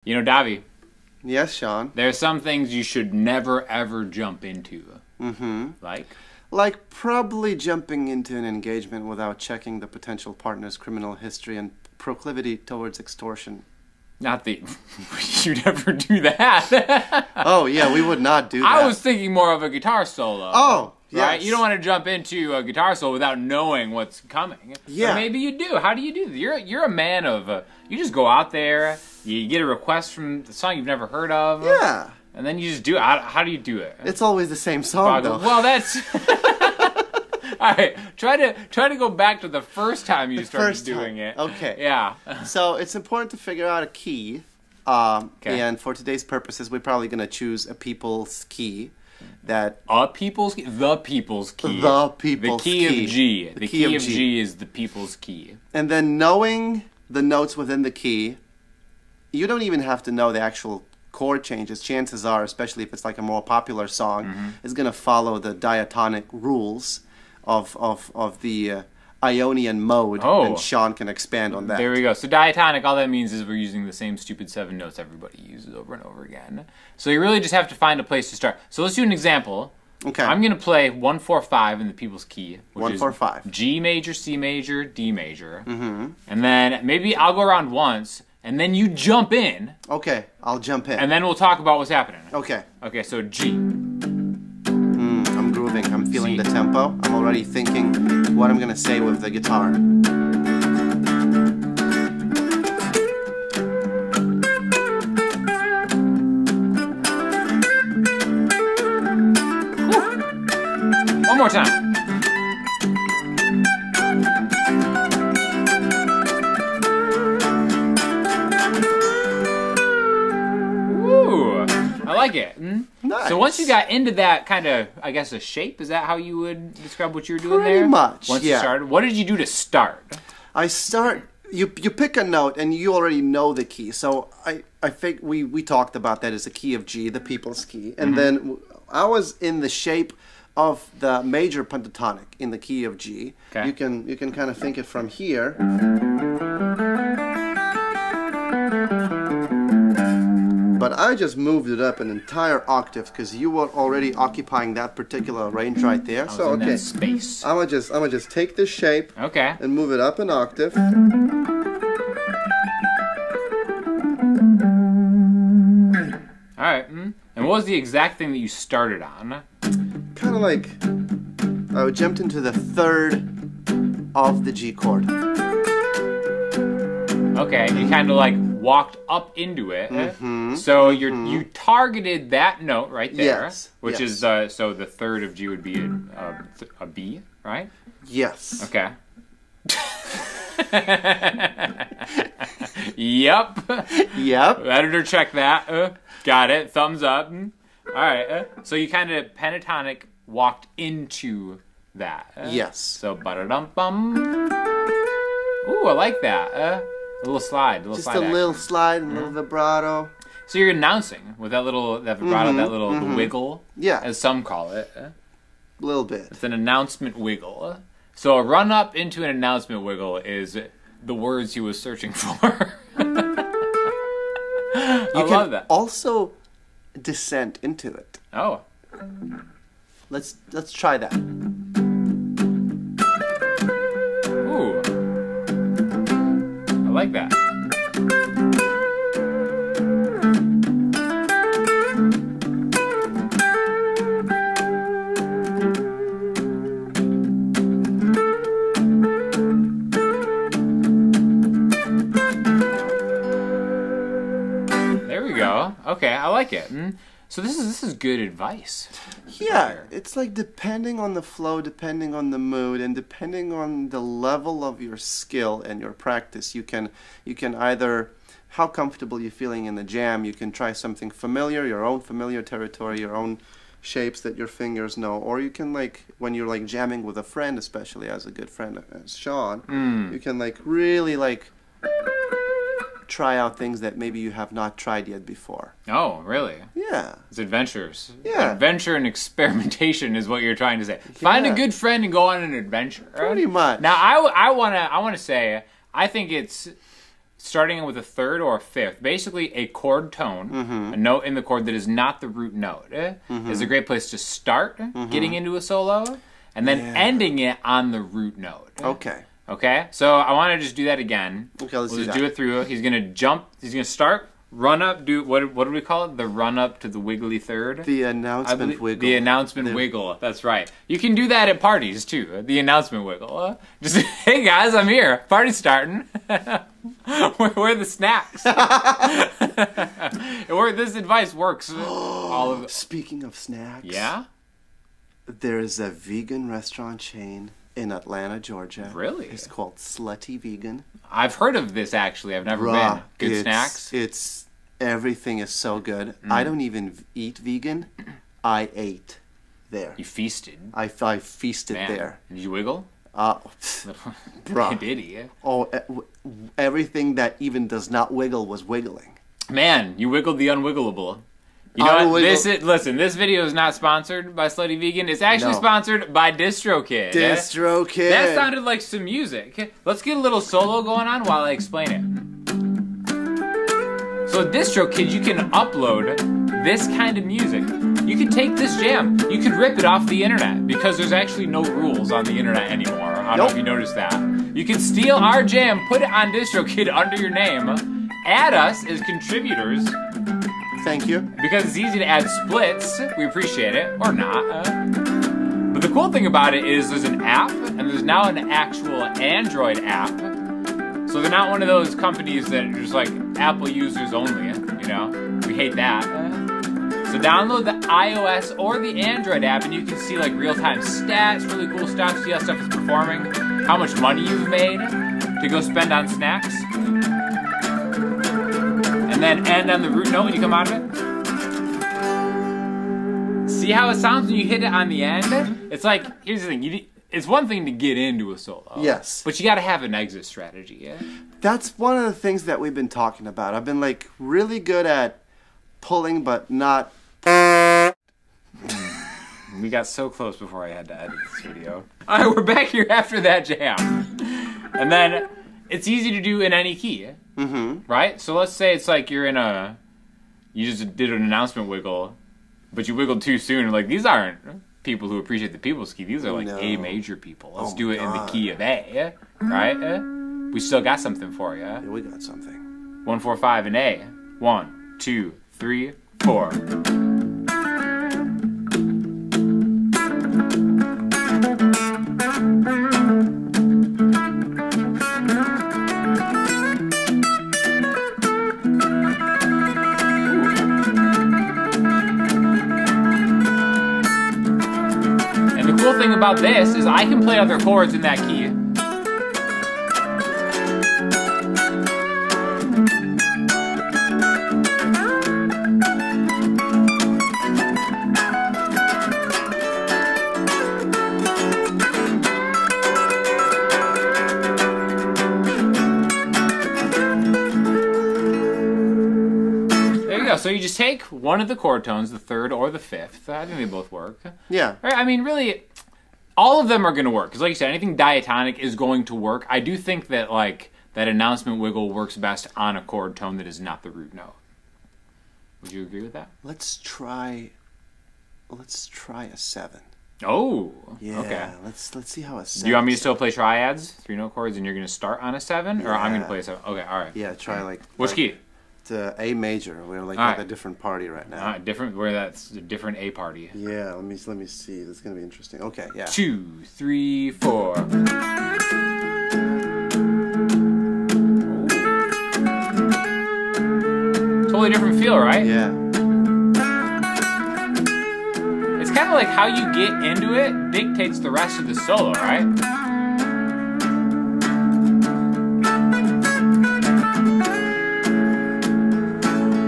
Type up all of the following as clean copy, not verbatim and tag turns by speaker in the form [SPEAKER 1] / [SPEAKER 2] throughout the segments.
[SPEAKER 1] You know, Dovy,
[SPEAKER 2] Yes, Sean.
[SPEAKER 1] there are some things you should never, ever jump into.
[SPEAKER 2] Mm-hmm.
[SPEAKER 1] Like?
[SPEAKER 2] Like probably jumping into an engagement without checking the potential partner's criminal history and proclivity towards extortion.
[SPEAKER 1] Not the... you never do that.
[SPEAKER 2] Oh, yeah, we would not do that.
[SPEAKER 1] I was thinking more of a guitar solo.
[SPEAKER 2] Oh,
[SPEAKER 1] Right?
[SPEAKER 2] yes.
[SPEAKER 1] You don't want to jump into a guitar solo without knowing what's coming.
[SPEAKER 2] Yeah.
[SPEAKER 1] Or maybe you do. How do you do that? You're a man of... you just go out there, you get a request from the song you've never heard of.
[SPEAKER 2] Yeah.
[SPEAKER 1] And then you just do it. How do you do it?
[SPEAKER 2] It's always the same song, though.
[SPEAKER 1] Well, that's... All right, try to go back to the first time you started doing it.
[SPEAKER 2] Okay.
[SPEAKER 1] Yeah.
[SPEAKER 2] So it's important to figure out a key.
[SPEAKER 1] Okay.
[SPEAKER 2] And for today's purposes, we're probably going to choose a people's key. That
[SPEAKER 1] A people's key? The people's key.
[SPEAKER 2] The people's
[SPEAKER 1] key.
[SPEAKER 2] key.
[SPEAKER 1] Of G. The key of G is the people's key.
[SPEAKER 2] And then knowing the notes within the key, you don't even have to know the actual chord changes. Chances are, especially if it's like a more popular song, is going to follow the diatonic rules of the Ionian mode, and Sean can expand on that.
[SPEAKER 1] There we go. So diatonic, all that means is we're using the same stupid 7 notes everybody uses over and over again. So you really just have to find a place to start. So let's do an example.
[SPEAKER 2] Okay.
[SPEAKER 1] I'm going to play 1-4-5 in the people's key. Which
[SPEAKER 2] 1-4-5.
[SPEAKER 1] is G major, C major, D major. And then maybe I'll go around once, and then you jump in.
[SPEAKER 2] Okay, I'll jump in.
[SPEAKER 1] And then we'll talk about what's happening.
[SPEAKER 2] Okay.
[SPEAKER 1] Okay, so G.
[SPEAKER 2] I'm grooving. I'm feeling the tempo. I'm already thinking what I'm going to say with the guitar.
[SPEAKER 1] One more time. Ooh, I like it.
[SPEAKER 2] Nice.
[SPEAKER 1] So once you got into that kind of, I guess, a shape, is that how you would describe what you were doing
[SPEAKER 2] Pretty
[SPEAKER 1] there?
[SPEAKER 2] much,
[SPEAKER 1] Once
[SPEAKER 2] yeah.
[SPEAKER 1] you started, what did you do to start?
[SPEAKER 2] I start. You pick a note and you already know the key. So I think we talked about that as the key of G, the people's key, and then I was in the shape of the major pentatonic in the key of G.
[SPEAKER 1] Okay.
[SPEAKER 2] You can kind of think it from here. But I just moved it up an entire octave because you were already occupying that particular range right there.
[SPEAKER 1] I was in that space.
[SPEAKER 2] I'm gonna just take this shape
[SPEAKER 1] Okay.
[SPEAKER 2] and move it up an octave.
[SPEAKER 1] All right. And what was the exact thing that you started on?
[SPEAKER 2] Kind of like I jumped into the third of the G chord.
[SPEAKER 1] Okay, you kind of like walked up into it. So you targeted that note right there,
[SPEAKER 2] Yes,
[SPEAKER 1] which
[SPEAKER 2] yes.
[SPEAKER 1] is so the third of G would be a B, right?
[SPEAKER 2] Yes.
[SPEAKER 1] Okay. Yep.
[SPEAKER 2] Yep.
[SPEAKER 1] Editor, check that. Got it. Thumbs up. All right. So you kind of pentatonic walked into that.
[SPEAKER 2] Yes.
[SPEAKER 1] So ba-da-dum-bum. Ooh, I like that. A little slide.
[SPEAKER 2] Just a little slide, a little vibrato.
[SPEAKER 1] So you're announcing with that vibrato, that little wiggle,
[SPEAKER 2] Yeah.
[SPEAKER 1] as some call it.
[SPEAKER 2] A little bit.
[SPEAKER 1] It's an announcement wiggle. So a run up into an announcement wiggle is the words he was searching for. I love that.
[SPEAKER 2] Also descent into it.
[SPEAKER 1] Oh.
[SPEAKER 2] Let's try that.
[SPEAKER 1] Ooh. I like that. There we go. Okay, I like it. So this is good advice.
[SPEAKER 2] Yeah, it's like depending on the flow, depending on the mood, and depending on the level of your skill and your practice, you can either how comfortable you're feeling in the jam. You can try something familiar, your own familiar territory, your own shapes that your fingers know, or you can like when you're like jamming with a friend, especially as a good friend as Sean, you can like really like try out things that maybe you have not tried yet before.
[SPEAKER 1] Oh, really?
[SPEAKER 2] Yeah.
[SPEAKER 1] It's adventures.
[SPEAKER 2] Yeah.
[SPEAKER 1] Adventure and experimentation is what you're trying to say. Find a good friend and go on an adventure.
[SPEAKER 2] Pretty much.
[SPEAKER 1] Now, I wanna say, I think it's starting with a third or a fifth, basically a chord tone, a note in the chord that is not the root note, is a great place to start getting into a solo, and then ending it on the root note.
[SPEAKER 2] Okay.
[SPEAKER 1] Okay? So I want to just do that again.
[SPEAKER 2] Okay, let's
[SPEAKER 1] we'll
[SPEAKER 2] do
[SPEAKER 1] just
[SPEAKER 2] that.
[SPEAKER 1] do it through. He's going to jump. He's going to start, run up, do, what do we call it? The run up to the wiggly third?
[SPEAKER 2] The announcement wiggle.
[SPEAKER 1] The announcement wiggle. That's right. You can do that at parties, too. The announcement wiggle. Just, hey, guys, I'm here. Party's starting. Where are the snacks? This advice works. All of
[SPEAKER 2] Speaking of snacks.
[SPEAKER 1] Yeah?
[SPEAKER 2] There's a vegan restaurant chain in Atlanta, Georgia.
[SPEAKER 1] Really?
[SPEAKER 2] It's called Slutty Vegan.
[SPEAKER 1] I've heard of this, actually. I've never been. Good snacks?
[SPEAKER 2] Everything is so good. I don't even eat vegan. I ate there.
[SPEAKER 1] You feasted.
[SPEAKER 2] I feasted there.
[SPEAKER 1] Did you wiggle?
[SPEAKER 2] Bruh.
[SPEAKER 1] Did he?
[SPEAKER 2] Oh, everything that even does not wiggle was wiggling.
[SPEAKER 1] Man, you wiggled the unwiggleable. You know what? Listen, this video is not sponsored by Slutty Vegan. It's actually sponsored by DistroKid.
[SPEAKER 2] DistroKid.
[SPEAKER 1] That sounded like some music. Let's get a little solo going on while I explain it. So with DistroKid, you can upload this kind of music. You can take this jam. You could rip it off the internet because there's actually no rules on the internet anymore. I don't know if you noticed that. You can steal our jam, put it on DistroKid under your name, add us as contributors.
[SPEAKER 2] Thank you.
[SPEAKER 1] Because it's easy to add splits. We appreciate it. Or not. But the cool thing about it is there's an app, and there's now an actual Android app. So they're not one of those companies that are just like Apple users only, you know? We hate that. So download the iOS or the Android app, and you can see like real-time stats, really cool stuff, see how stuff is performing, how much money you've made to go spend on snacks. And then end on the root note when you come out of it. See how it sounds when you hit it on the end? It's like, here's the thing, it's one thing to get into a solo.
[SPEAKER 2] Yes.
[SPEAKER 1] But you gotta have an exit strategy, yeah?
[SPEAKER 2] That's one of the things that we've been talking about. I've been like really good at pulling, but not.
[SPEAKER 1] We got so close before I had to edit this video. Alright, we're back here after that jam. And then, it's easy to do in any key. Right? So let's say it's like you just did an announcement wiggle, but you wiggled too soon. And like, these aren't people who appreciate the people's key. These are like A major people. Let's do it in the key of A, right? We still got something for you.
[SPEAKER 2] Yeah, we got something.
[SPEAKER 1] 1, 4, 5 in A. 1, 2, 3, 4. The cool thing about this is I can play other chords in that key. There you go. So you just take one of the chord tones, the third or the fifth. I think they both work.
[SPEAKER 2] Yeah.
[SPEAKER 1] Right? I mean, really, all of them are going to work. Because like you said, anything diatonic is going to work. I do think that, like, that announcement wiggle works best on a chord tone that is not the root note. Would you agree with that?
[SPEAKER 2] Let's try a 7.
[SPEAKER 1] Oh,
[SPEAKER 2] Yeah.
[SPEAKER 1] okay.
[SPEAKER 2] Let's see how a 7.
[SPEAKER 1] Do you want me to still play triads, 3-note chords, and you're going to start on a 7? Or I'm going to
[SPEAKER 2] Yeah.
[SPEAKER 1] play a 7? Okay, all right.
[SPEAKER 2] Yeah, try like.
[SPEAKER 1] Which key?
[SPEAKER 2] The A major. We're like
[SPEAKER 1] All
[SPEAKER 2] at
[SPEAKER 1] right.
[SPEAKER 2] a different party right now.
[SPEAKER 1] All right, different. Where that's a different A party.
[SPEAKER 2] Yeah, let me see. That's gonna be interesting. Okay, yeah.
[SPEAKER 1] 2, 3, 4. Totally different feel, right?
[SPEAKER 2] Yeah.
[SPEAKER 1] It's kind of like how you get into it dictates the rest of the solo, right?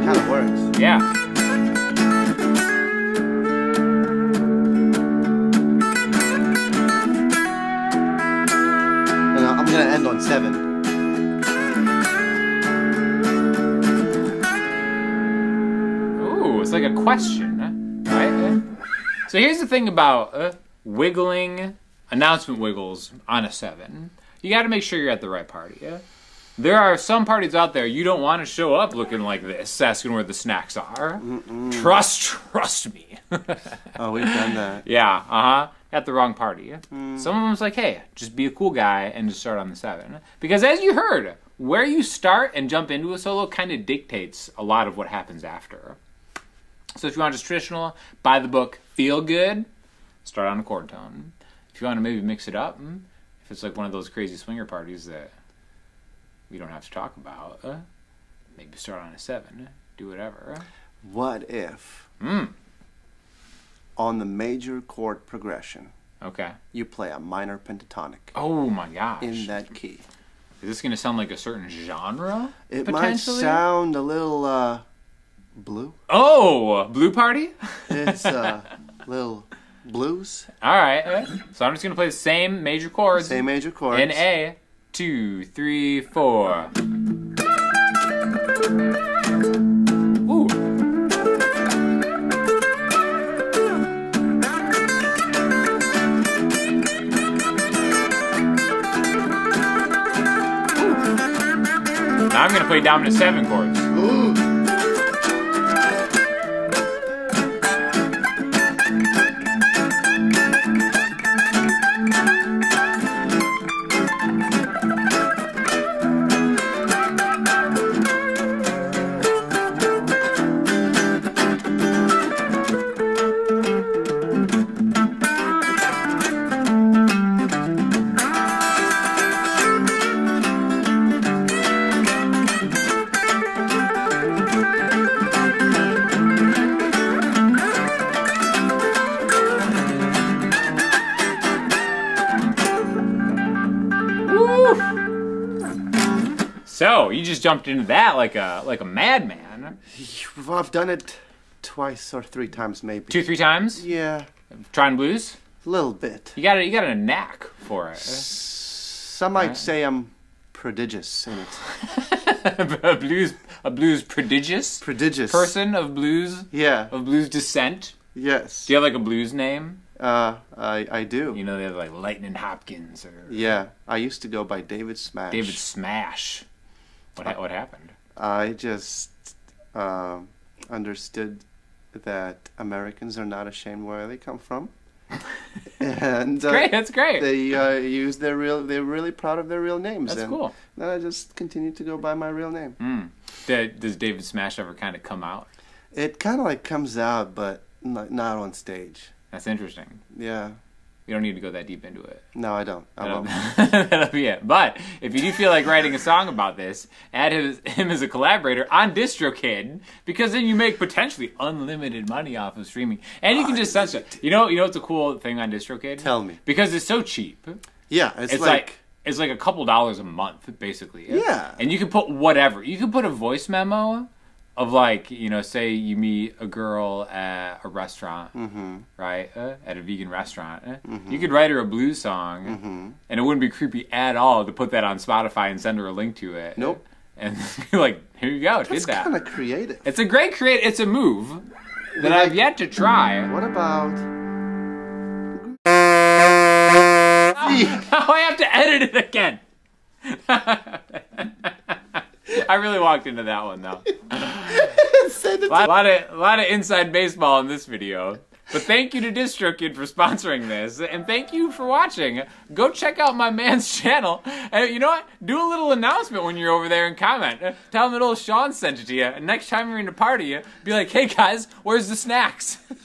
[SPEAKER 2] Kind of works.
[SPEAKER 1] Yeah.
[SPEAKER 2] And I'm gonna end on 7.
[SPEAKER 1] Ooh, it's like a question, right? So here's the thing about wiggling announcement wiggles on a 7. You got to make sure you're at the right party. Yeah? There are some parties out there you don't want to show up looking like this, asking where the snacks are. Trust me.
[SPEAKER 2] Oh, we've done that.
[SPEAKER 1] Yeah, at the wrong party. Some of them's like, hey, just be a cool guy and just start on the 7. Because as you heard, where you start and jump into a solo kind of dictates a lot of what happens after. So if you want just traditional, by the book, feel good, start on a chord tone. If you want to maybe mix it up, if it's like one of those crazy swinger parties that we don't have to talk about, maybe start on a 7, do whatever.
[SPEAKER 2] What if on the major chord progression,
[SPEAKER 1] okay,
[SPEAKER 2] you play a minor pentatonic?
[SPEAKER 1] Oh my gosh.
[SPEAKER 2] In that key.
[SPEAKER 1] Is this going to sound like a certain genre?
[SPEAKER 2] It might sound a little blue.
[SPEAKER 1] Oh, blue party?
[SPEAKER 2] It's a little blues.
[SPEAKER 1] All right. So I'm just going to play the same major chords.
[SPEAKER 2] Same major chords.
[SPEAKER 1] In A, 2, 3, 4. Ooh. Now I'm going to play dominant 7 chords. So you just jumped into that like a madman.
[SPEAKER 2] I've done it twice or 3 times, maybe.
[SPEAKER 1] 2, 3 times?
[SPEAKER 2] Yeah.
[SPEAKER 1] Trying blues?
[SPEAKER 2] A little bit.
[SPEAKER 1] You got a knack for it.
[SPEAKER 2] Some might say I'm prodigious in it.
[SPEAKER 1] a blues prodigious?
[SPEAKER 2] Prodigious.
[SPEAKER 1] Person of blues?
[SPEAKER 2] Yeah.
[SPEAKER 1] Of blues descent?
[SPEAKER 2] Yes.
[SPEAKER 1] Do you have like a blues name?
[SPEAKER 2] I do.
[SPEAKER 1] You know, they have like Lightning Hopkins or...
[SPEAKER 2] Yeah. I used to go by David Smash.
[SPEAKER 1] David Smash. What happened?
[SPEAKER 2] I just understood that Americans are not ashamed where they come from. And
[SPEAKER 1] That's great.
[SPEAKER 2] They use they're really proud of their real names.
[SPEAKER 1] That's cool.
[SPEAKER 2] Then I just continue to go by my real name.
[SPEAKER 1] Does David Smash ever kind of come out?
[SPEAKER 2] It kind of like comes out, but not on stage.
[SPEAKER 1] That's interesting.
[SPEAKER 2] Yeah.
[SPEAKER 1] You don't need to go that deep into it.
[SPEAKER 2] No, I don't. I won't.
[SPEAKER 1] That'll be it. But if you do feel like writing a song about this, add him as a collaborator on DistroKid, because then you make potentially unlimited money off of streaming, and you can just censor it. You know what's a cool thing on DistroKid?
[SPEAKER 2] Tell me.
[SPEAKER 1] Because it's so cheap.
[SPEAKER 2] Yeah, it's
[SPEAKER 1] like a couple dollars a month, basically.
[SPEAKER 2] Yeah.
[SPEAKER 1] And you can put whatever. You can put a voice memo of like, say you meet a girl at a restaurant, right? At a vegan restaurant. You could write her a blues song, and it wouldn't be creepy at all to put that on Spotify and send her a link to it.
[SPEAKER 2] Nope.
[SPEAKER 1] And be like, here you go, did that.
[SPEAKER 2] That's kind of creative.
[SPEAKER 1] It's a great it's a move that I've yet to try.
[SPEAKER 2] What about...
[SPEAKER 1] Now I have to edit it again. I really walked into that one, though. A lot of inside baseball in this video. But thank you to DistroKid for sponsoring this. And thank you for watching. Go check out my man's channel. And you know what? Do a little announcement when you're over there and comment. Tell him that old Sean sent it to you. And next time you're in a party, be like, hey guys, where's the snacks?